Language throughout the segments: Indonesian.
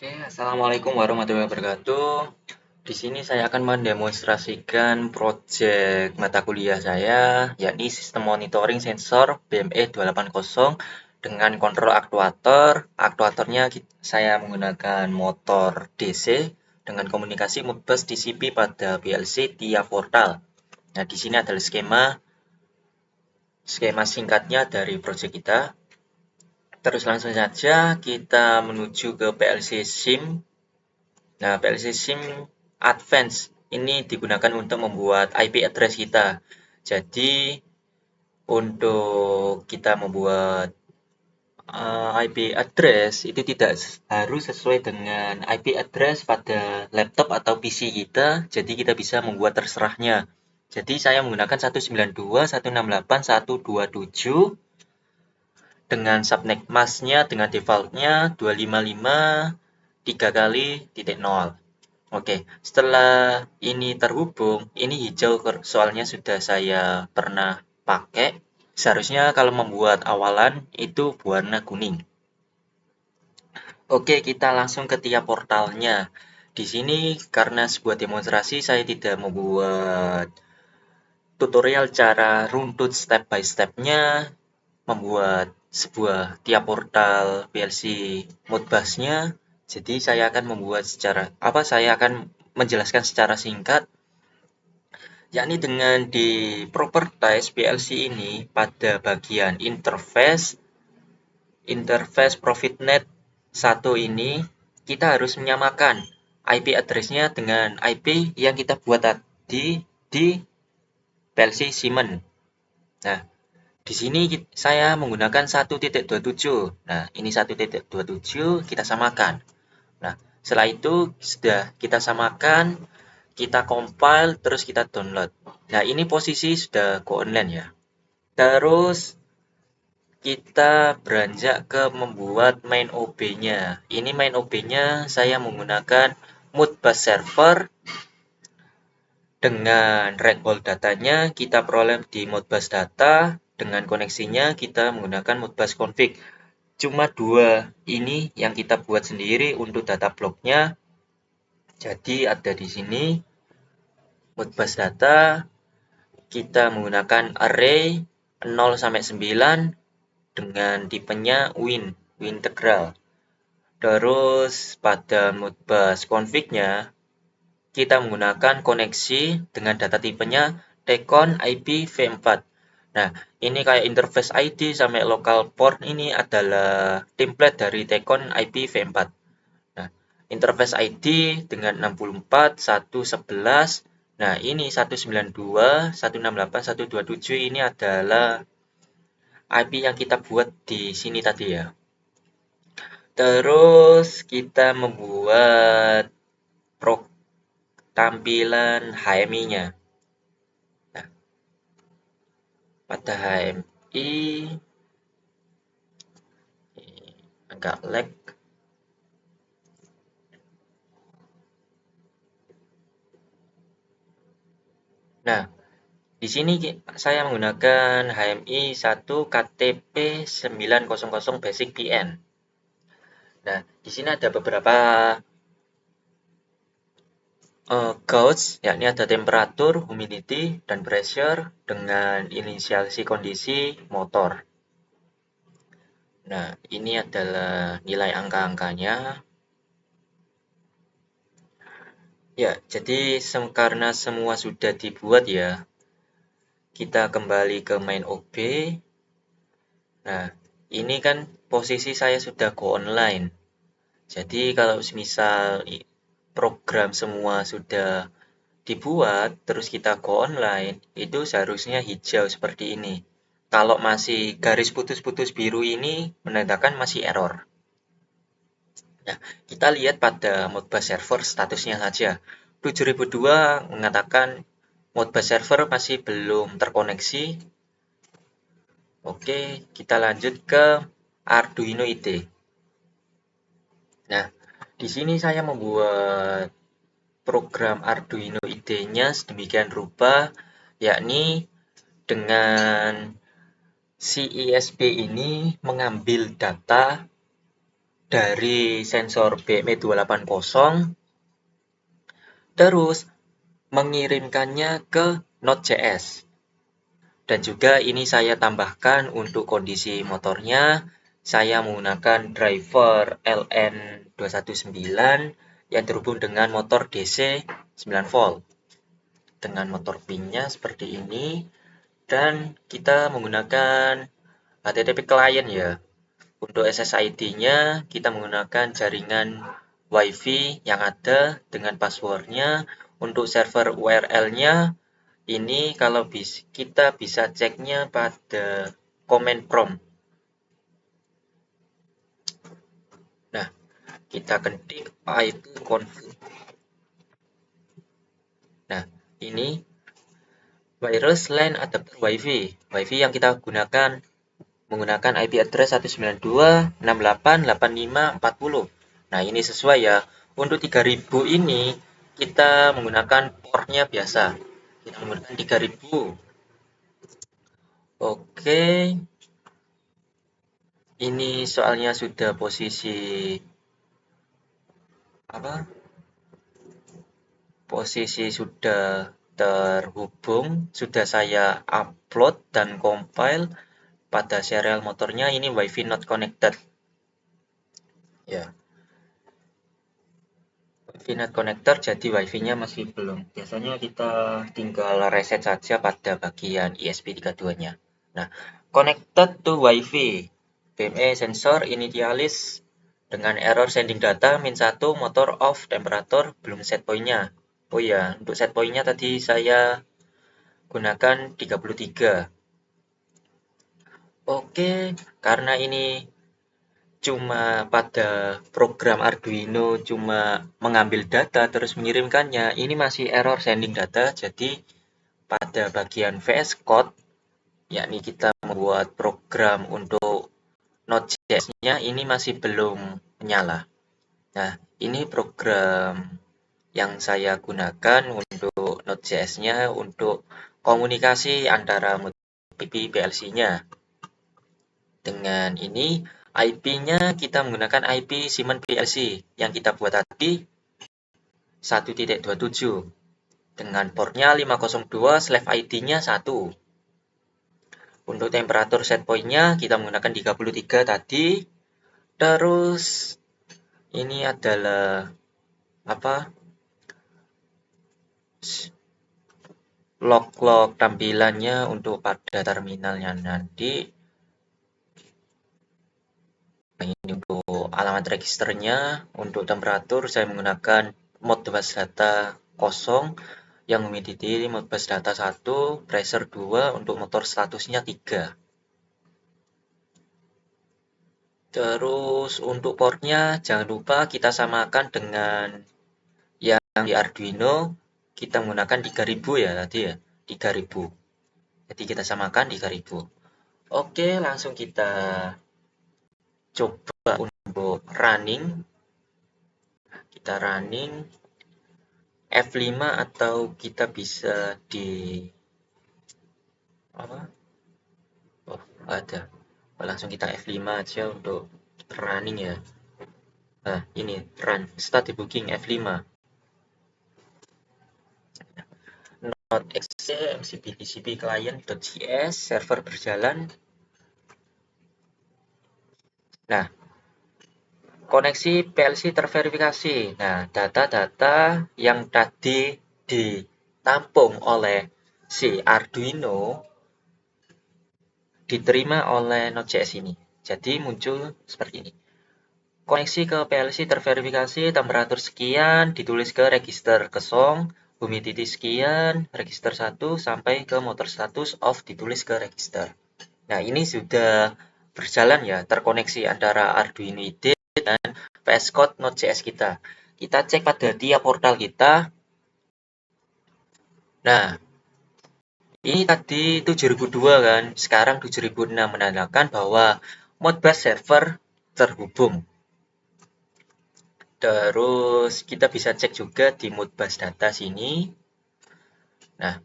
Oke, Assalamualaikum warahmatullahi wabarakatuh. Di sini saya akan mendemonstrasikan proyek mata kuliah saya, yakni Sistem Monitoring Sensor BME 280 dengan kontrol aktuator. Aktuatornya saya menggunakan motor DC dengan komunikasi Modbus TCP pada PLC tiap portal. Nah, di sini adalah skema singkatnya dari proyek kita. Terus langsung saja kita menuju ke PLC SIM. Nah, PLC SIM Advance ini digunakan untuk membuat IP address kita. Jadi, untuk kita membuat IP address itu tidak harus sesuai dengan IP address pada laptop atau PC kita. Jadi, kita bisa membuat terserahnya. Jadi, saya menggunakan 192.168.127 dengan subnet masknya dengan defaultnya 255 3 kali titik 0. Oke, setelah ini terhubung, ini hijau soalnya sudah saya pernah pakai. Seharusnya kalau membuat awalan itu warna kuning. Oke, kita langsung ke tiap portalnya. Di sini karena sebuah demonstrasi saya tidak membuat tutorial cara runtut step by step-nya membuat sebuah tiap portal PLC Modbus-nya. Jadi saya akan saya akan menjelaskan secara singkat, yakni dengan di properties PLC ini pada bagian interface ProfitNet 1 ini kita harus menyamakan IP address-nya dengan IP yang kita buat tadi di PLC Siemens. Nah, di sini saya menggunakan 1.27. Nah, ini 1.27 kita samakan. Nah, setelah itu sudah kita samakan, kita compile, terus kita download. Nah, ini posisi sudah go online ya. Terus kita beranjak ke membuat main OB-nya. Ini main OB-nya saya menggunakan Modbus server dengan record datanya kita peroleh di Modbus data. Dengan koneksinya kita menggunakan Modbus config. Cuma dua ini yang kita buat sendiri untuk data blocknya. Jadi ada di sini Modbus data, kita menggunakan array 0 sampai 9 dengan tipenya win integral. Terus pada Modbus config-nya kita menggunakan koneksi dengan data tipenya Tcon IPv4. Nah, ini kayak interface ID sampai local port ini adalah template dari Tcon IPv4. Nah, interface ID dengan 64, 111. Nah, ini 192, 168, 127 ini adalah IP yang kita buat di sini tadi ya. Terus kita membuat tampilan HMI-nya. Nah, pada HMI agak lag. Nah, di sini saya menggunakan HMI 1 KTP 900 Basic PN. Nah, di sini ada beberapa gauge, yakni ada temperatur, humidity, dan pressure dengan inisiasi kondisi motor. Nah, ini adalah nilai angka-angkanya. Ya, jadi karena semua sudah dibuat ya, kita kembali ke main OB. Nah, ini kan posisi saya sudah go online. Jadi kalau misal program semua sudah dibuat, terus kita go online, itu seharusnya hijau seperti ini. Kalau masih garis putus-putus biru ini menandakan masih error. Nah, kita lihat pada Modbus server statusnya saja. 7002 mengatakan Modbus server masih belum terkoneksi. Oke, kita lanjut ke Arduino IDE. Nah, di sini saya membuat program Arduino IDE-nya sedemikian rupa, yakni dengan si ISP ini mengambil data dari sensor BME280, terus mengirimkannya ke Node.js. Dan juga ini saya tambahkan untuk kondisi motornya, saya menggunakan driver LN219 yang terhubung dengan motor DC 9 volt. Dengan motor pinnya seperti ini, dan kita menggunakan HTTP client ya. Untuk SSID-nya kita menggunakan jaringan WiFi yang ada dengan passwordnya. Untuk server URL-nya ini kalau kita bisa ceknya pada command prompt. Nah, kita ketik ipconfig. Nah, ini wireless LAN adapter WiFi. WiFi yang kita gunakan menggunakan IP address 192.68.85.40. Nah, ini sesuai ya. Untuk 3000 ini kita menggunakan portnya biasa. Kita menggunakan 3000. Oke. Ini soalnya sudah posisi apa? Posisi sudah terhubung, sudah saya upload dan compile pada serial motornya. Ini WiFi not connected. Ya. WiFi not connector, jadi WiFi-nya masih belum. Biasanya kita tinggal reset saja pada bagian ESP32-nya. Nah, connected to WiFi. BME sensor initialis dengan error sending data -1, motor off, temperatur belum set point-nya. Oh iya, untuk set point-nya tadi saya gunakan 33. Oke, karena ini cuma pada program Arduino cuma mengambil data terus mengirimkannya, ini masih error sending data. Jadi pada bagian VS Code, yakni kita membuat program untuk Node.js-nya, ini masih belum menyala. Nah, ini program yang saya gunakan untuk Node.js-nya untuk komunikasi antara PLC-nya. Dengan ini, IP-nya kita menggunakan IP Siemens PLC yang kita buat tadi 1.27 dengan portnya 502/ID-nya 1. Untuk temperatur set point-nya kita menggunakan 33 tadi. Terus ini adalah apa? Log-log tampilannya untuk pada terminalnya nanti. Ini untuk alamat registernya. Untuk temperatur saya menggunakan Modbus data 0 yang humidity Modbus data 1, pressure 2, untuk motor statusnya 3. Terus untuk portnya jangan lupa kita samakan dengan yang di Arduino, kita menggunakan 3000 ya tadi ya, 3000. Jadi kita samakan 3000. Oke, langsung kita coba untuk running. Kita running F5 atau kita bisa di apa? Oh, ada. Langsung kita F5 aja untuk running ya. Nah, ini run start debugging F5. Node.exe mcp client.js server berjalan. Nah, koneksi PLC terverifikasi. Nah, data-data yang tadi ditampung oleh si Arduino diterima oleh Node.js ini. Jadi muncul seperti ini. Koneksi ke PLC terverifikasi, temperatur sekian, ditulis ke register 0, humidity sekian, register 1, sampai ke motor status off, ditulis ke register. Nah, ini sudah berjalan ya, terkoneksi antara Arduino IDE dan VS Code Node.js kita. Kita cek pada tiap portal kita. Nah, ini tadi 7002 kan, sekarang 7006 menandakan bahwa Modbus server terhubung. Terus kita bisa cek juga di Modbus data sini. Nah,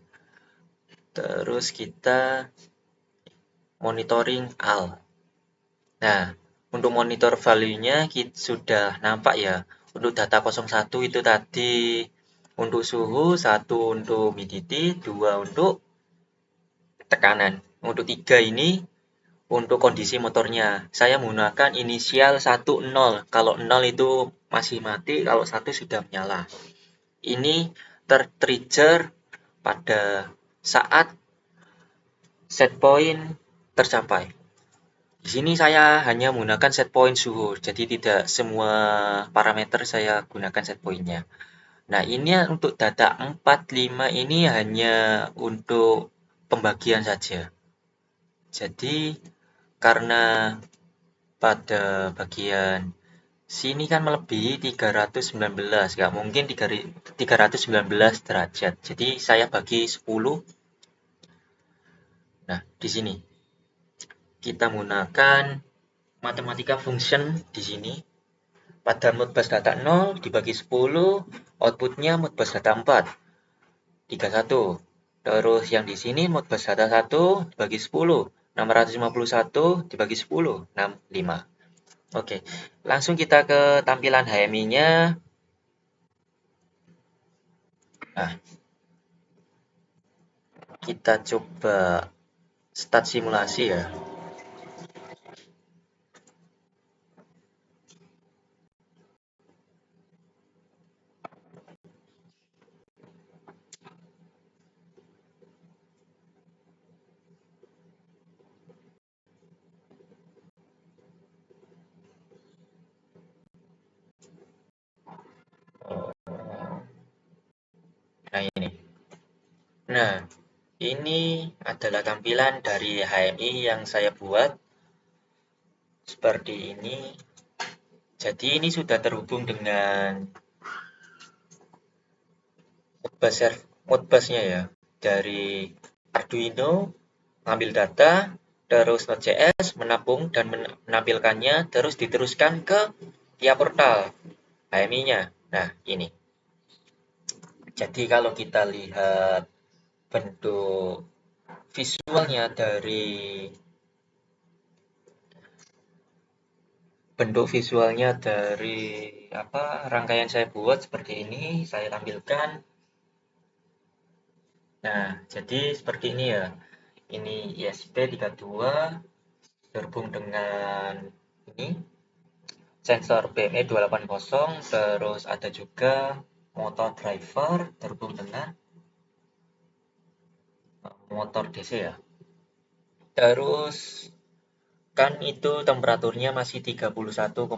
terus kita monitoring AL. Nah, Untuk monitor value-nya sudah nampak ya. Untuk data 01 itu tadi untuk suhu, 1 untuk humidity, 2 untuk tekanan. Untuk 3 ini untuk kondisi motornya. Saya menggunakan inisial 1 0. Kalau 0 itu masih mati, kalau 1 sudah menyala. Ini tertrigger pada saat set point tercapai. Di sini saya hanya menggunakan set point suhu, jadi tidak semua parameter saya gunakan set point-nya. Nah, ini untuk data 45 ini hanya untuk pembagian saja. Jadi, karena pada bagian sini kan melebihi 319, nggak mungkin 319 derajat. Jadi, saya bagi 10. Nah, di sini kita menggunakan matematika function di sini. Pada modbus data 0 dibagi 10, outputnya modbus data 4, 31. Terus yang di sini modbus data 1 dibagi 10, 651 dibagi 10, 65. Oke, langsung kita ke tampilan HMI-nya. Nah, kita coba start simulasi ya. Nah, ini. Nah, ini adalah tampilan dari HMI yang saya buat. Seperti ini. Jadi ini sudah terhubung dengan Modbus-nya ya. Dari Arduino, ngambil data, terus Node.js, menampung dan menampilkannya, terus diteruskan ke tiap portal HMI-nya. Nah, ini. Jadi kalau kita lihat bentuk visualnya dari rangkaian saya buat seperti ini, saya tampilkan. Nah, jadi seperti ini ya. Ini ISP32 terhubung dengan ini sensor BME 280, terus ada juga motor driver terhubung dengan motor DC ya. Terus kan itu temperaturnya masih 31,9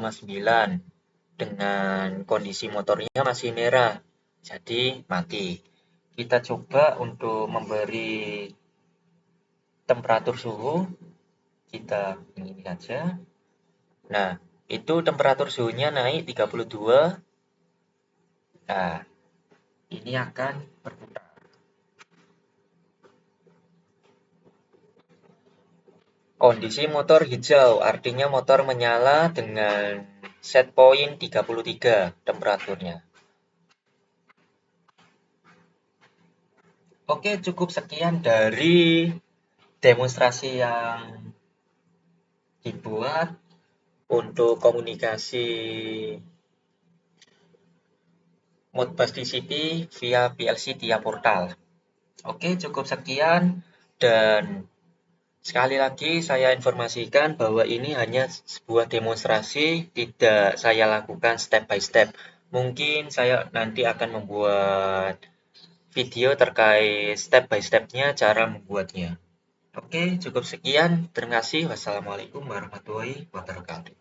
dengan kondisi motornya masih merah. Jadi mati. Kita coba untuk memberi temperatur suhu, kita ini saja. Nah, itu temperatur suhunya naik 32. Nah, ini akan berputar. Kondisi motor hijau, artinya motor menyala dengan set point 33 temperaturnya. Oke, cukup sekian dari demonstrasi yang dibuat untuk komunikasi Modbus TCP via PLC tiap portal. Oke, cukup sekian dan sekali lagi saya informasikan bahwa ini hanya sebuah demonstrasi, tidak saya lakukan step by step. Mungkin saya nanti akan membuat video terkait step by step-nya cara membuatnya. Oke, cukup sekian. Terima kasih. Wassalamualaikum warahmatullahi wabarakatuh.